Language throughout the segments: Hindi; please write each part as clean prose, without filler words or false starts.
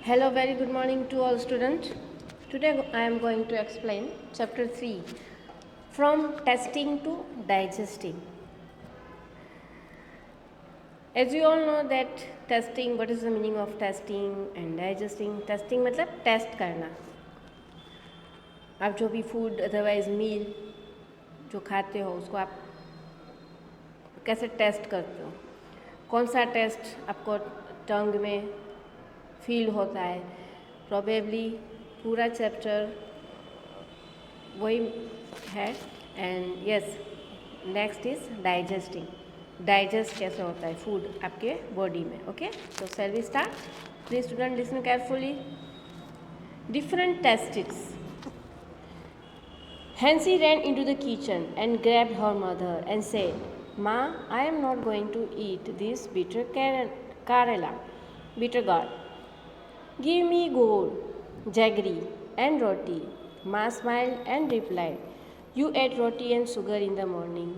Hello, very good morning to all students. Today I am going to explain chapter 3 from testing to digesting. As you all know that testing, what is the meaning of testing and digesting? Testing मतलब टेस्ट करना. आप जो भी फूड अदरवाइज मील जो खाते हो उसको आप कैसे टेस्ट करते हो, कौन सा टेस्ट आपको टंग में फील होता है. प्रोबेबली पूरा चैप्टर वही है. And yes, next is digesting. Digest कैसे होता है फूड आपके बॉडी में. Okay, so shall we start? Please student listen carefully. Different tests. Hansi ran into the kitchen and grabbed her mother and said, "Ma, I am not going to eat this bitter karela, bitter gourd. Give me gourd, jaggery and roti." Ma smiled and replied, "You ate roti and sugar in the morning."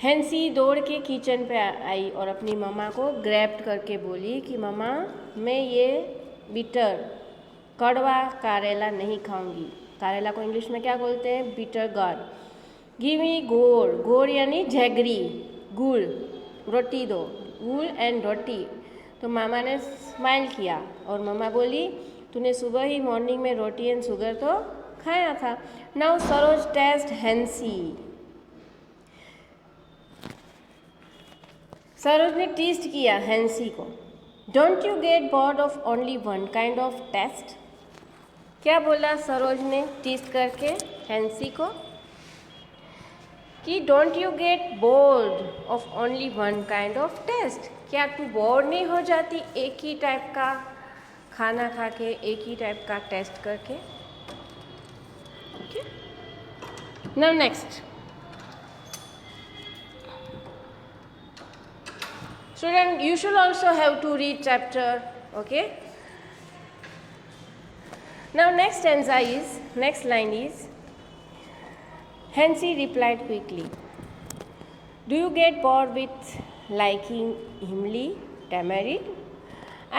Hansi दौड़ के किचन पे आई और अपनी मम्मा को ग्रैब करके बोली कि मम्मा, मैं ये बिटर कड़वा करेला नहीं खाऊंगी. करेला को इंग्लिश में क्या बोलते हैं? Bitter gourd. गिव मी गोड़. गोड़ यानी जैगरी, गुड़. रोटी दो, गुड़ एंड रोटी. तो मामा ने स्माइल किया और मम्मा बोली, तूने सुबह ही मॉर्निंग में रोटी एंड शुगर तो खाया था. Now Saroj test Hansi. सरोज ने टेस्ट किया हैंसी को. Don't you get bored of only one kind of taste. क्या बोला सरोज ने टेस्ट करके हैंसी को कि don't you get bored of only one kind of taste. क्या तू बोर नहीं हो जाती एक ही टाइप का खाना खा के, एक ही टाइप का टेस्ट करके. Okay, now next student, you should also have to read chapter. Okay, now next line is Hansi replied quickly, "Do you get bored with liking imli, tamarind?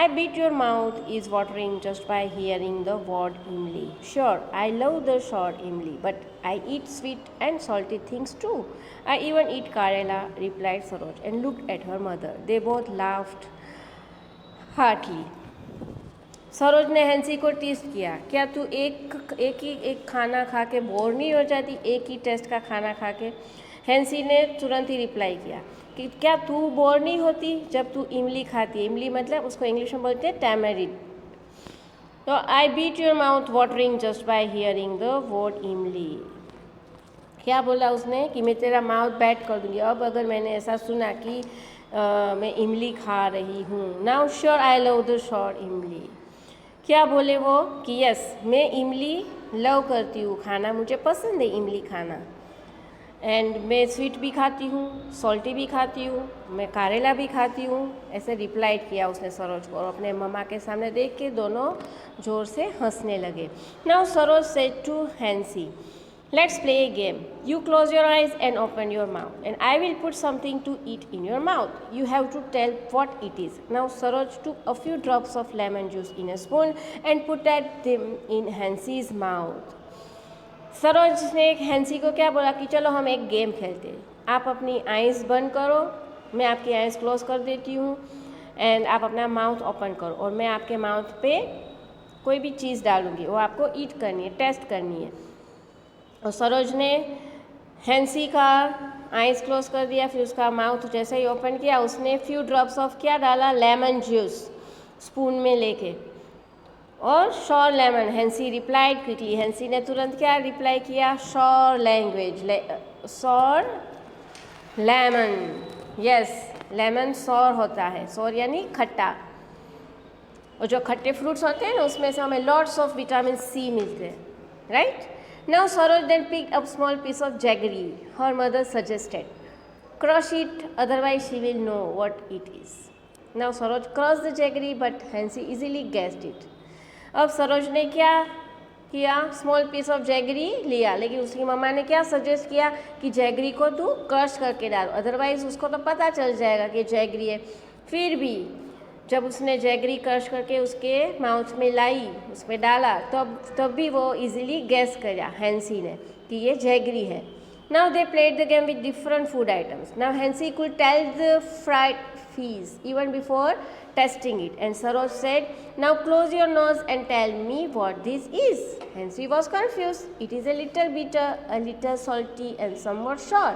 I bet your mouth is watering just by hearing the word imli. Sure, I love the short imli, but I eat sweet and salty things too. I even eat karela," replied Saroj and looked at her mother. They both laughed heartily. Saroj ने हैंसी को टेस्ट किया. क्या तू एक खाना खा के बोर नहीं हो जाती एक ही टेस्ट का खाना खा के? हैंसी ने तुरंत ही रिप्लाई किया कि क्या तू बोर नहीं होती जब तू इमली खाती है. इमली मतलब उसको इंग्लिश में बोलते हैं टैमरिंड. तो I bet your mouth watering just by hearing the word imli. क्या बोला उसने कि मैं तेरा माउथ बैट कर दूँगी अब अगर मैंने ऐसा सुना कि मैं इमली खा रही हूँ. Now sure I love the short इमली. क्या बोले वो कि यस, मैं इमली लव करती हूँ खाना, मुझे पसंद है इमली खाना. एंड मैं स्वीट भी खाती हूँ, सॉल्टी भी खाती हूँ, मैं करेला भी खाती हूँ. ऐसे रिप्लाइड किया उसने सरोज को और अपने मम्मा के सामने देख के दोनों ज़ोर से हंसने लगे. Now Saroj said to Hansi, "Let's play a game. You close your eyes and open your mouth and I will put something to eat in your mouth. You have to tell what it is." Now Saroj took a few drops of lemon juice in a spoon and put them in Hansi's mouth. Saroj ने हैंसी को क्या बोला कि चलो हम एक गेम खेलते हैं. आप अपनी आइज़ बंद करो, मैं आपकी आइज़ क्लोज कर देती हूँ एंड आप अपना माउथ ओपन करो और मैं आपके माउथ पे कोई भी चीज़ डालूँगी, वो आपको ईट करनी है, टेस्ट करनी है. और सरोज ने हैंसी का आइज़ क्लोज कर दिया. फिर उसका माउथ जैसे ही ओपन किया उसने फ्यू ड्रॉप्स ऑफ क्या डाला? लेमन जूस स्पून में लेके. और sure lemon. Hansi replied quickly. Hansi ने तुरंत क्या रिप्लाई किया? Sure language, sure lemon. Yes, lemon sour होता है. सॉर यानी खट्टा. और जो खट्टे फ्रूट्स होते हैं ना उसमें से हमें लॉट्स ऑफ विटामिन सी मिलते हैं. Right. Now Saroj then picked up small piece of jaggery. Her mother suggested, "Crush it, otherwise she will know what it is." Now Saroj crushed the jaggery, but Hansi easily guessed it. अब सरोज ने क्या किया? स्मॉल पीस ऑफ जैगरी लिया, लेकिन उसकी मम्मा ने क्या सजेस्ट किया कि जैगरी को तू क्रश करके डाल, अदरवाइज उसको तो पता चल जाएगा कि जैगरी है. फिर भी जब उसने जैगरी क्रश करके उसके माउथ में लाई, उसमें डाला, तब भी वो इजीली गैस किया हैंसी ने कि ये जैगरी है. Now they played the game with different food items. Now Hansi could tell the fried fish even before testing it. And Saroj said, "Now close your nose and tell me what this is." Hansi was confused. "It is a little bitter, a little salty, and somewhat sour.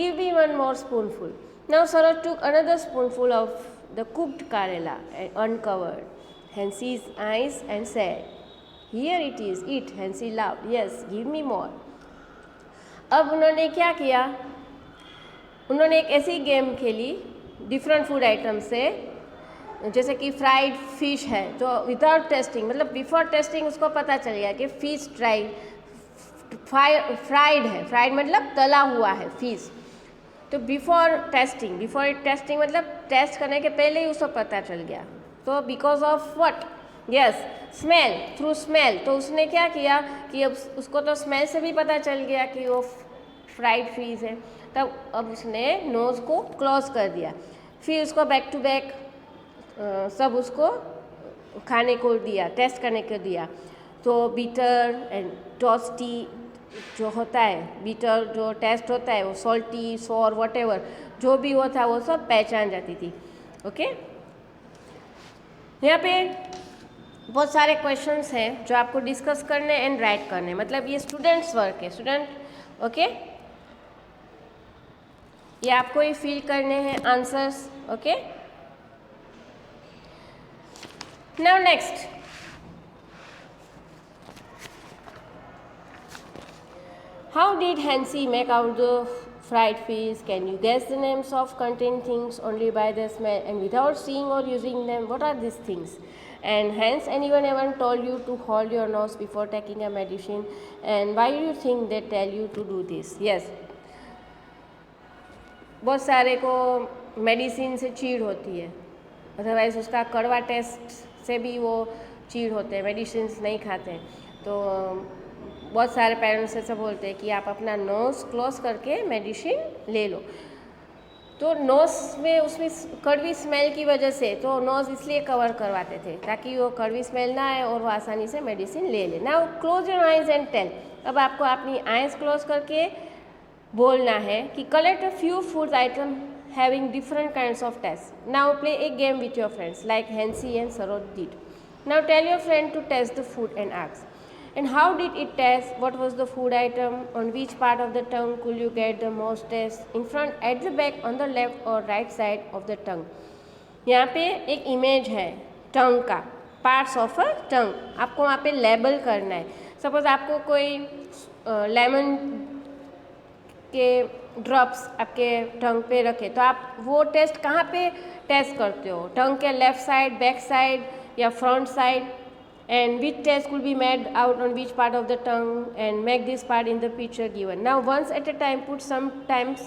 Give me one more spoonful." Now Saroj took another spoonful of the cooked Karela and uncovered Hansi's eyes and said, "Here it is, eat." Hansi laughed. "Yes, give me more." अब उन्होंने क्या किया, उन्होंने एक ऐसी गेम खेली डिफरेंट फूड आइटम से, जैसे कि फ्राइड फिश है तो विदाउट टेस्टिंग, मतलब बिफोर टेस्टिंग उसको पता चल गया कि फिश फ्राइड है. फ्राइड मतलब तला हुआ है फिश. तो बिफोर टेस्टिंग मतलब टेस्ट करने के पहले ही उसको पता चल गया. तो because of what, yes smell, through smell. तो उसने क्या किया कि अब उसको तो स्मेल से भी पता चल गया कि वो फ्राइड फिश है. तब अब उसने नोज़ को क्लोज कर दिया. फिर उसको बैक टू बैक सब उसको खाने को दिया, टेस्ट करने को दिया. तो बीटर एंड टॉस्टी जो होता है, बीटर जो टेस्ट होता है, वो सॉल्टी, सॉर, वॉटेवर जो भी वो था वो सब पहचान जाती थी. ओके, यहाँ पे बहुत सारे क्वेश्चंस हैं जो आपको डिस्कस करने एंड राइट करने, मतलब ये स्टूडेंट्स वर्क है. स्टूडेंट ओके, ये आपको ही फिल करने हैं answers. Okay, now next, how did Hansi make out the fried fish? Can you guess the names of contained things only by the smell and without seeing or using them? What are these things? And hence, anyone ever told you to hold your nose before taking a medicine? And why do you think they tell you to do this? Yes, बहुत सारे को मेडिसिन से चीड़ होती है, अदरवाइज़ उसका कड़वा टेस्ट से भी वो चीड़ होते हैं, मेडिसिन नहीं खाते हैं. तो बहुत सारे पेरेंट्स ऐसा बोलते हैं कि आप अपना नोज़ क्लोज करके मेडिसिन ले लो. तो नोज़ में उसमें कड़वी स्मेल की वजह से तो नोज़ इसलिए कवर करवाते थे ताकि वो कड़वी स्मेल ना आए और वो आसानी से मेडिसिन ले ले. Now close your eyes and tell. अब आपको अपनी आइज़ क्लोज करके बोलना है कि collect a few food item having different kinds of tests. Now play a game with your friends like Hansi and Saroj did. Now tell your friend to test the food and ask, and how did it taste? What was the food item? On which part of the tongue could you get the most taste? In front, at the back, on the left or right side of the tongue. यहाँ पे एक इमेज है टंग का, पार्ट्स ऑफ अ टंग. आपको वहाँ पे लेबल करना है. सपोज आपको कोई लेमन के ड्रॉप्स आपके टंग पे रखे तो आप वो टेस्ट कहाँ पे टेस्ट करते हो? टंग के लेफ्ट साइड, बैक साइड या front side? And which test could be made out on which part of the tongue, and make this part in the picture given. Now once at a time put sometimes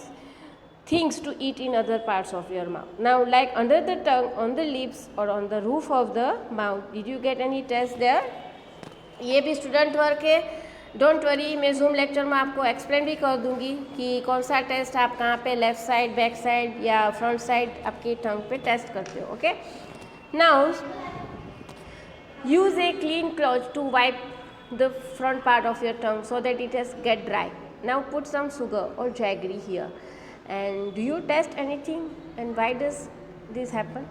things to eat in other parts of your mouth. Now like under the tongue, on the lips or on the roof of the mouth. Did you get any test there? ये भी स्टूडेंट वर्क है. डोंट वरी, मैं जूम लेक्चर में आपको एक्सप्लेन भी कर दूंगी कि कौन सा टेस्ट आप कहाँ पे लेफ्ट साइड, बैक साइड या फ्रंट साइड आपकी टंग पे टेस्ट करते हो. Okay, now use a clean cloth to wipe the front part of your tongue so that it has get dry. Now put some sugar or jaggery here. And do you test anything? And why does this happen?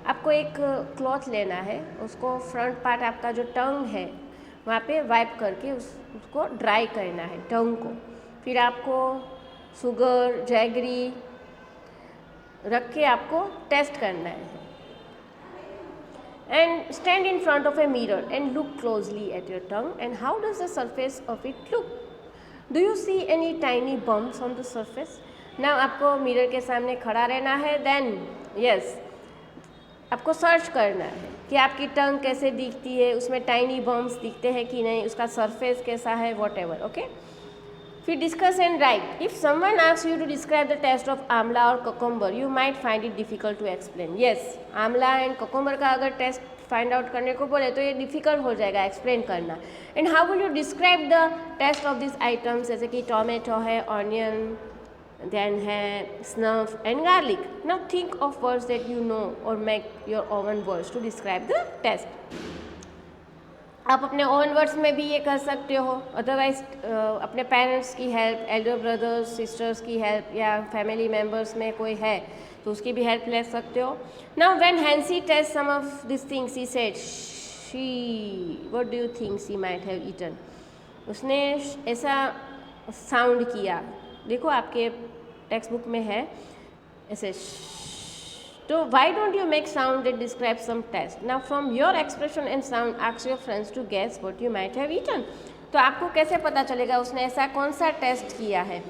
आपको एक क्लॉथ लेना है, उसको फ्रंट पार्ट आपका जो टंग है वहाँ पे वाइप करके उसको ड्राई करना है टंग को. फिर आपको शुगर, जैगरी रख के आपको टेस्ट करना है. And stand in front of a mirror and look closely at your tongue. And how does the surface of it look? Do you see any tiny bumps on the surface? Now आपको मिरर के सामने खड़ा रहना है. Then yes, आपको सर्च करना है कि आपकी टंग कैसे दिखती है, उसमें टाइनी बम्प्स दिखते हैं कि नहीं, उसका सरफेस कैसा है, वॉट एवर. ओके, फिर discuss and write. If someone asks you to describe the taste of amla और cucumber, you might find it difficult to explain. Yes, amla and cucumber का अगर टेस्ट फाइंड आउट करने को बोले तो ये डिफिकल्ट हो जाएगा एक्सप्लेन करना. And how will you describe the taste of this items, जैसे कि टोमेटो है, ऑनियन, then है snuff and garlic. Now think of words that you know or make your own words to describe the taste. आप अपने ओन वर्ड्स में भी ये कर सकते हो, अदरवाइज अपने पेरेंट्स की हेल्प, एल्डर ब्रदर्स सिस्टर्स की हेल्प या फैमिली मेम्बर्स में कोई है तो उसकी भी हेल्प ले सकते हो. Now when Hansi taste some of this things he said she what do you think she might have eaten. उसने ऐसा साउंड किया, देखो आपके टेक्स्ट बुक में है ऐसे. So why don't you make sound that describes some taste? Now from your expression and sound ask your friends to guess what you might have eaten. तो आपको कैसे पता चलेगा उसने ऐसा कौन सा टेस्ट किया है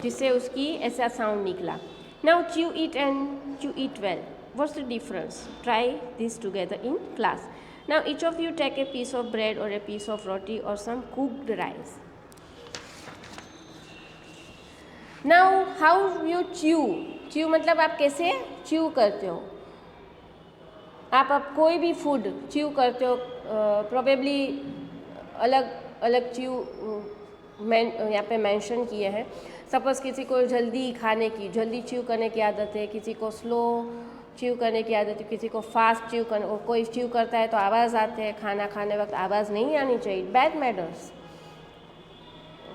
जिससे उसकी ऐसा साउंड निकला. Now chew it and chew it well. What's the difference? Try this together in class. Now each of you take a piece of bread or a piece of roti or some cooked rice. Now how you chew? Chew मतलब आप कैसे च्यू करते हो. आप कोई भी फूड च्यू करते हो, प्रोबेबली अलग अलग च्यू यहाँ पे मेंशन किए हैं. सपोज़ किसी को जल्दी खाने की, जल्दी च्यू करने की आदत है, किसी को स्लो च्यू करने की आदत है, किसी को फास्ट च्यू करने. कोई च्यू करता है तो आवाज़ आते हैं, खाना खाने वक्त आवाज़ नहीं आनी चाहिए, बैड मैनर्स.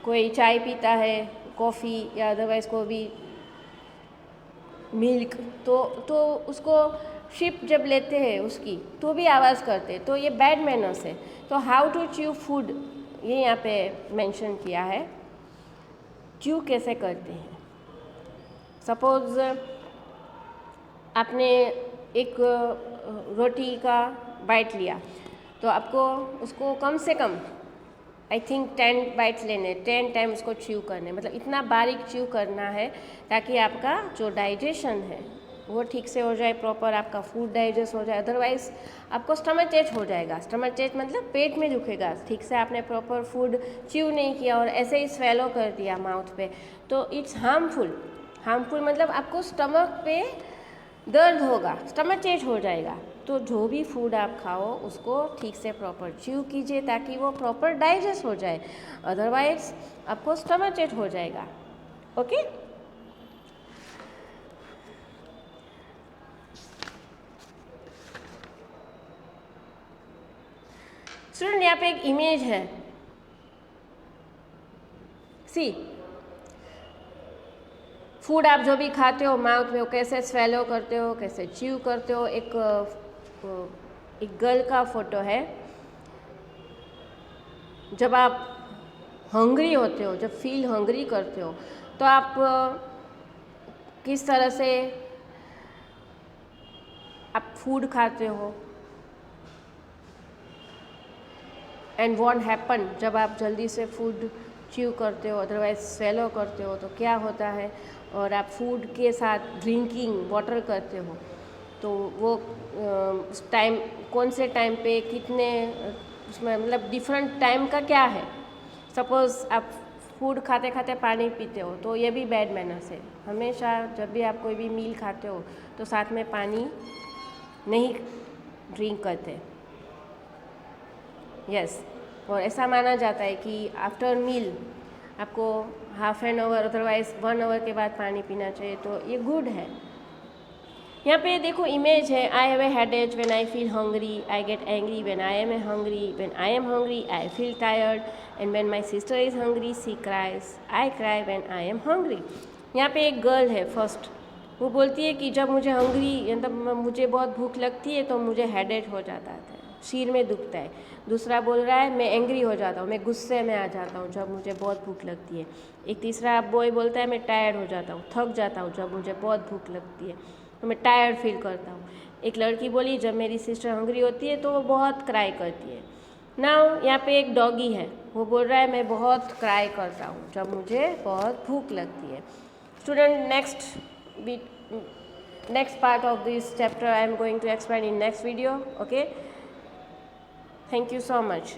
कोई चाय पीता है, कॉफ़ी या अदरवाइज कोई भी मिल्क, तो उसको शिप जब लेते हैं उसकी तो भी आवाज़ करते हैं, तो ये बैड मैनर्स है. तो हाउ टू च्यू फूड ये यहाँ पे मेंशन किया है. च्यू कैसे करते हैं. सपोज़ आपने एक रोटी का बाइट लिया तो आपको उसको कम से कम आई थिंक 10 बाइट्स लेने, 10 टाइम उसको च्यू करने, मतलब इतना बारीक च्यू करना है ताकि आपका जो डाइजेशन है वो ठीक से हो जाए, प्रॉपर आपका फूड डाइजेस्ट हो जाए. अदरवाइज आपको स्टमक एच हो जाएगा. स्टमक एच मतलब पेट में दुखेगा, ठीक से आपने प्रॉपर फूड च्यू नहीं किया और ऐसे ही स्वेलो कर दिया माउथ पे, तो इट्स हार्मफुल. हार्मफुल मतलब आपको स्टमक पे दर्द होगा, स्टमक एच हो जाएगा. तो जो भी फूड आप खाओ उसको ठीक से प्रॉपर च्यू कीजिए ताकि वो प्रॉपर डाइजेस्ट हो जाए, अदरवाइज आपको स्टमक एच हो जाएगा. ओके. स्टूडेंट यहाँ पे एक इमेज है, सी फूड आप जो भी खाते हो माउथ में वो कैसे स्वेलो करते हो, कैसे च्यू करते हो. एक गर्ल का फोटो है. जब आप हंग्री होते हो, जब फील हंग्री करते हो तो आप किस तरह से आप फूड खाते हो एंड व्हाट हैपन जब आप जल्दी से फूड च्यू करते हो, अदरवाइज स्वेलो करते हो तो क्या होता है. और आप फूड के साथ ड्रिंकिंग वाटर करते हो तो वो उस टाइम कौन से टाइम पे कितने उसमें मतलब डिफरेंट टाइम का क्या है. सपोज़ आप फूड खाते खाते पानी पीते हो तो ये भी बैड मैनर्स है. हमेशा जब भी आप कोई भी मील खाते हो तो साथ में पानी नहीं ड्रिंक करते. यस. और ऐसा माना जाता है कि आफ्टर मील आपको half an hour otherwise 1 hour के बाद पानी पीना चाहिए, तो ये गुड है. यहाँ पे देखो इमेज है. I have a headache when I feel hungry, I get angry when I am hungry, when I am hungry I feel tired, and when my sister is hungry she cries, I cry when I am hungry. यहाँ पे एक गर्ल है फर्स्ट, वो बोलती है कि जब मुझे हंग्री मतलब मुझे बहुत भूख लगती है तो मुझे हेडेक हो जाता है, सिर में दुखता है. दूसरा बोल रहा है मैं एंग्री हो जाता हूँ, मैं गुस्से में आ जाता हूँ जब मुझे बहुत भूख लगती है. एक तीसरा बॉय बोलता है मैं टायर्ड हो जाता हूँ, थक जाता हूँ जब मुझे बहुत भूख लगती है, तो मैं टायर्ड फील करता हूँ. एक लड़की बोली जब मेरी सिस्टर हंग्री होती है तो वो बहुत क्राई करती है. नाउ यहाँ पे एक डॉगी है, वो बोल रहा है मैं बहुत क्राई करता हूँ जब मुझे बहुत भूख लगती है. Student next part of this chapter I am going to explain in next video. Okay, thank you so much.